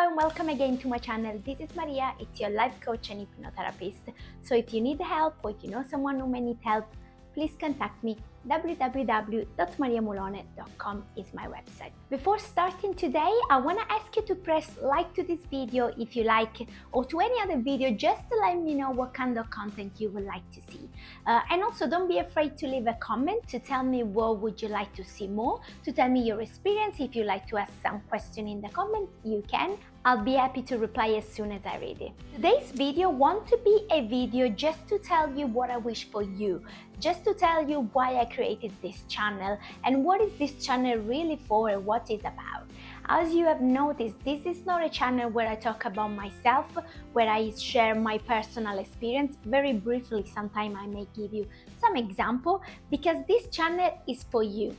and welcome again to my channel. This is Maria, it's your life coach and hypnotherapist. So if you need help or you know someone who may need help, please contact me. www.mariamulone.com is my website. Before starting today, I want to ask you to press like to this video if you like, or to any other video, just to let me know what kind of content you would like to see. And also don't be afraid to leave a comment to tell me what would you like to see more, to tell me your experience. If you like to ask some question in the comment, you can. I'll be happy to reply as soon as I read it. Today's video wants to be a video just to tell you what I wish for you, just to tell you why I created this channel and what is this channel really for and what it's about. As you have noticed, this is not a channel where I talk about myself, where I share my personal experience. Very briefly, sometime I may give you some example, because this channel is for you.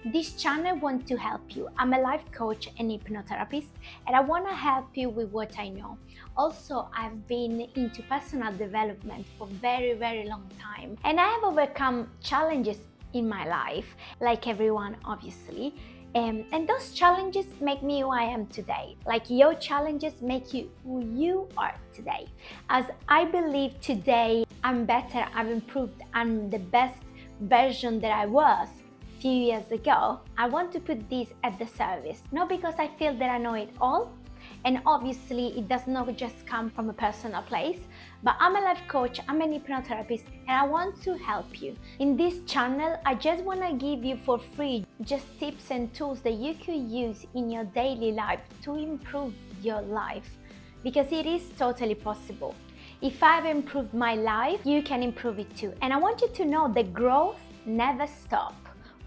This channel wants to help you. I'm a life coach and hypnotherapist, and I want to help you with what I know. Also, I've been into personal development for very long time, and I have overcome challenges in my life, like everyone obviously. And those challenges make me who I am today. Like your challenges make you who you are today. As I believe today I'm better, I've improved, I'm the best version that I was few years ago. I want to put this at the service, not because I feel that I know it all, and obviously it does not just come from a personal place, but I'm a life coach, I'm an hypnotherapist, and I want to help you. In this channel, I just want to give you for free just tips and tools that you could use in your daily life to improve your life, because it is totally possible. If I've improved my life, you can improve it too. And I want you to know that growth never stops.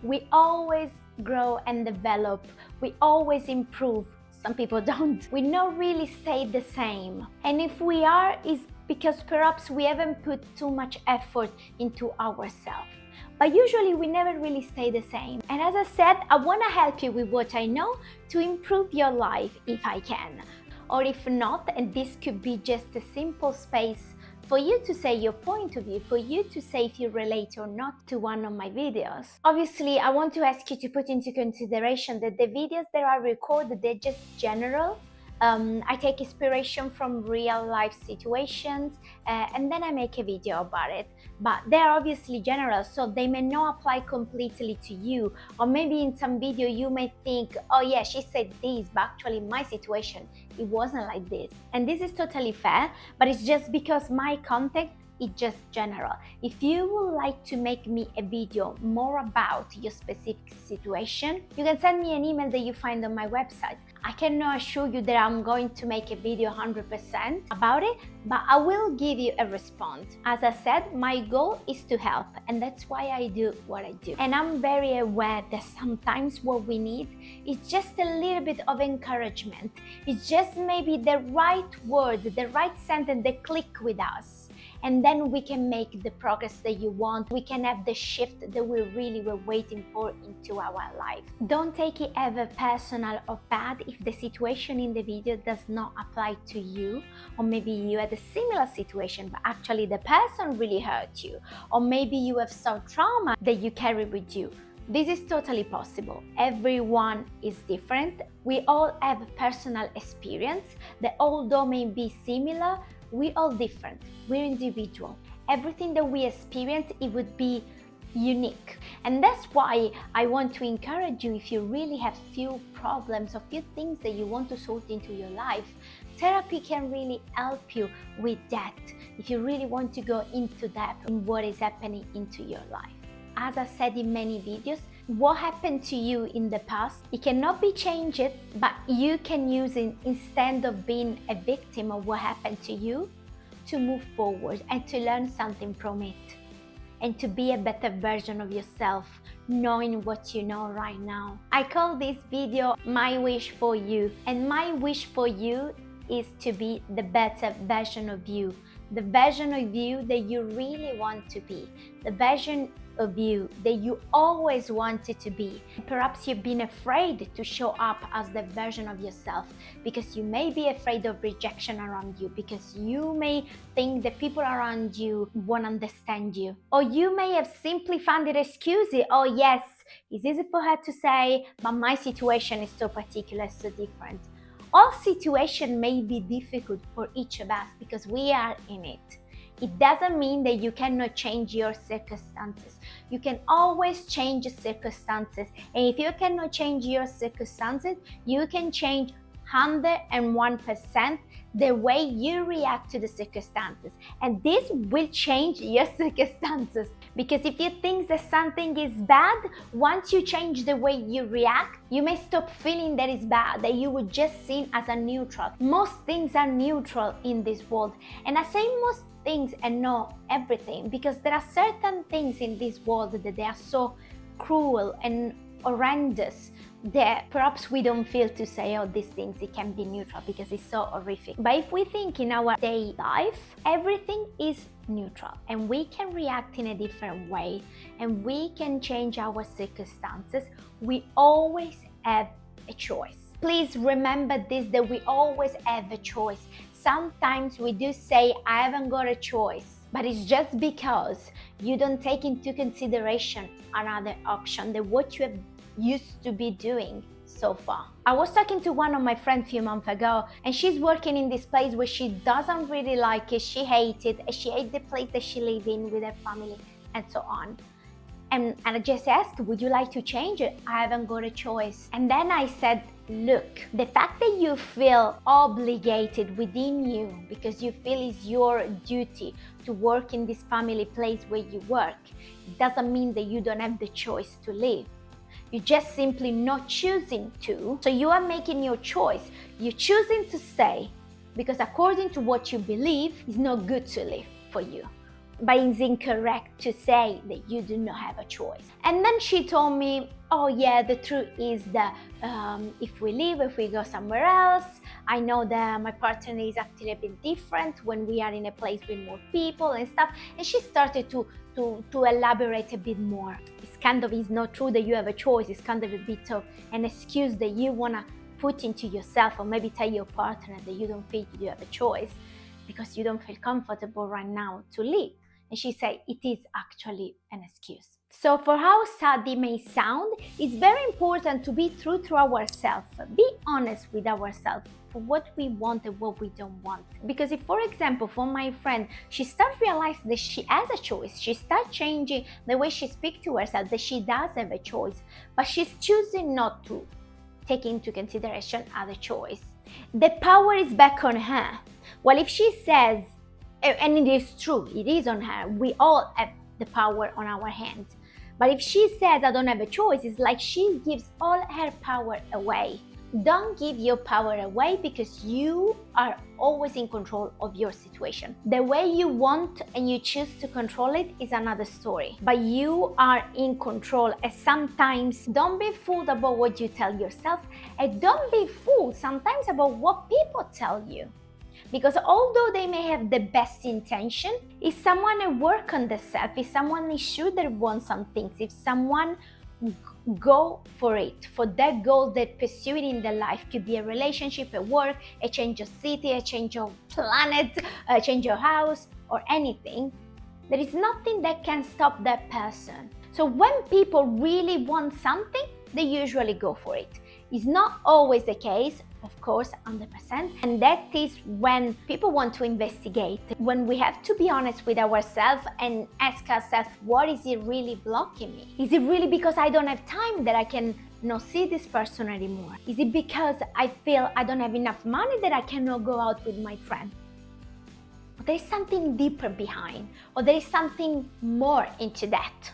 We always grow and develop. We always improve. Some people don't. We not really stay the same. And if we are, it's because perhaps we haven't put too much effort into ourselves. But usually we never really stay the same. And as I said, I want to help you with what I know to improve your life if I can. Or if not, and this could be just a simple space for you to say your point of view, for you to say if you relate or not to one of my videos. Obviously, I want to ask you to put into consideration that the videos that I record, they're just general. I take inspiration from real life situations and then I make a video about it. But they're obviously general, so they may not apply completely to you. Or maybe in some video you may think, oh yeah, she said this, but actually in my situation, it wasn't like this. And this is totally fair, but it's just because my content is just general. If you would like to make me a video more about your specific situation, you can send me an email that you find on my website. I cannot assure you that I'm going to make a video 100% about it, but I will give you a response. As I said, my goal is to help, and that's why I do what I do. And I'm very aware that sometimes what we need is just a little bit of encouragement. It's just maybe the right word, the right sentence that click with us. And then we can make the progress that you want. We can have the shift that we really were waiting for into our life. Don't take it ever personal or bad if the situation in the video does not apply to you, or maybe you had a similar situation but actually the person really hurt you, or maybe you have some trauma that you carry with you. This is totally possible. Everyone is different. We all have personal experience that although may be similar, we're all different. We're individual. Everything that we experience, it would be unique. And that's why I want to encourage you, if you really have few problems or few things that you want to sort into your life, therapy can really help you with that. If you really want to go into depth in what is happening into your life. As I said in many videos, what happened to you in the past, it cannot be changed, but you can use it instead of being a victim of what happened to you, to move forward and to learn something from it, and to be a better version of yourself, knowing what you know right now. I call this video My Wish for You, and my wish for you is to be the better version of you, the version of you that you really want to be, the version of you that you always wanted to be. Perhaps you've been afraid to show up as the version of yourself because you may be afraid of rejection around you, because you may think that people around you won't understand you, or you may have simply found it excuses. Oh yes, it's easy for her to say, but my situation is so particular, so different. All situation may be difficult for each of us because we are in it. It doesn't mean that you cannot change your circumstances. You can always change circumstances. And if you cannot change your circumstances, you can change 101% the way you react to the circumstances. And this will change your circumstances. Because if you think that something is bad, once you change the way you react, you may stop feeling that it's bad, that you would just see it as a neutral. Most things are neutral in this world. And I say most things and not everything, because there are certain things in this world that they are so cruel and horrendous that perhaps we don't feel to say, oh, these things, it can be neutral because it's so horrific. But if we think in our daily life, everything is neutral and we can react in a different way and we can change our circumstances, we always have a choice. Please remember this, that we always have a choice. Sometimes we do say, I haven't got a choice, but it's just because you don't take into consideration another option than what you have used to be doing so far. I was talking to one of my friends a few months ago, and she's working in this place where she doesn't really like it, she hates it, she hates the place that she lives in with her family and so on. And I just asked, would you like to change it? I haven't got a choice. And then I said, look, the fact that you feel obligated within you because you feel it's your duty to work in this family place where you work, it doesn't mean that you don't have the choice to leave. You're just simply not choosing to. So you are making your choice. You're choosing to stay because according to what you believe, it's not good to live for you. But it's incorrect to say that you do not have a choice. And then she told me, oh yeah, the truth is that if we leave, if we go somewhere else, I know that my partner is acting a bit different when we are in a place with more people and stuff. And she started to elaborate a bit more. It's kind of, it's not true that you have a choice. It's kind of a bit of an excuse that you want to put into yourself, or maybe tell your partner that you don't feel you have a choice because you don't feel comfortable right now to leave. And she said it is actually an excuse. So for how sad it may sound, it's very important to be true to ourselves. Be honest with ourselves for what we want and what we don't want. Because if, for example, for my friend, she starts realizing that she has a choice, she starts changing the way she speaks to herself, that she does have a choice, but she's choosing not to take into consideration other choice. The power is back on her. Well, if she says, and it is true, it is on her, we all have the power on our hands. But if she says, I don't have a choice, it's like she gives all her power away. Don't give your power away, because you are always in control of your situation. The way you want and you choose to control it is another story. But you are in control, and sometimes don't be fooled about what you tell yourself, and don't be fooled sometimes about what people tell you. Because although they may have the best intention, if someone work on themselves, if someone is sure they want some things, if someone go for it, for that goal that pursue it in their life, could be a relationship, a work, a change of city, a change of planet, a change of house, or anything, there is nothing that can stop that person. So when people really want something, they usually go for it. It's not always the case, of course, 100%. And that is when people want to investigate, when we have to be honest with ourselves and ask ourselves, what is it really blocking me? Is it really because I don't have time that I can not see this person anymore? Is it because I feel I don't have enough money that I cannot go out with my friend? But there is something deeper behind, or there is something more into that.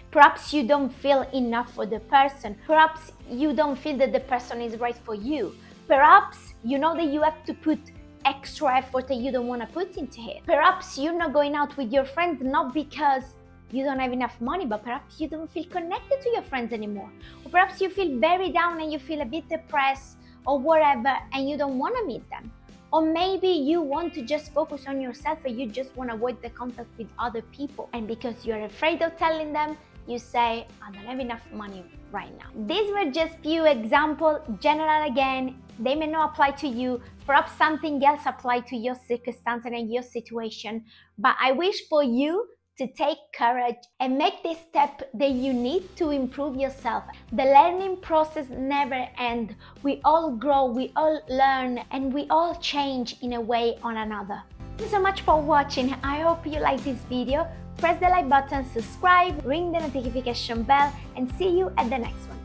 Perhaps you don't feel enough for the person. Perhaps you don't feel that the person is right for you. Perhaps you know that you have to put extra effort that you don't want to put into it. Perhaps you're not going out with your friends not because you don't have enough money, but perhaps you don't feel connected to your friends anymore. Or perhaps you feel very down and you feel a bit depressed or whatever, and you don't want to meet them. Or maybe you want to just focus on yourself and you just want to avoid the contact with other people. And because you're afraid of telling them, you say, I don't have enough money right now. These were just few examples, general again, they may not apply to you. Perhaps something else applies to your circumstance and your situation. But I wish for you to take courage and make this step that you need to improve yourself. The learning process never ends. We all grow, we all learn, and we all change in a way or another. Thank you so much for watching. I hope you like this video. Press the like button, subscribe, ring the notification bell, and see you at the next one.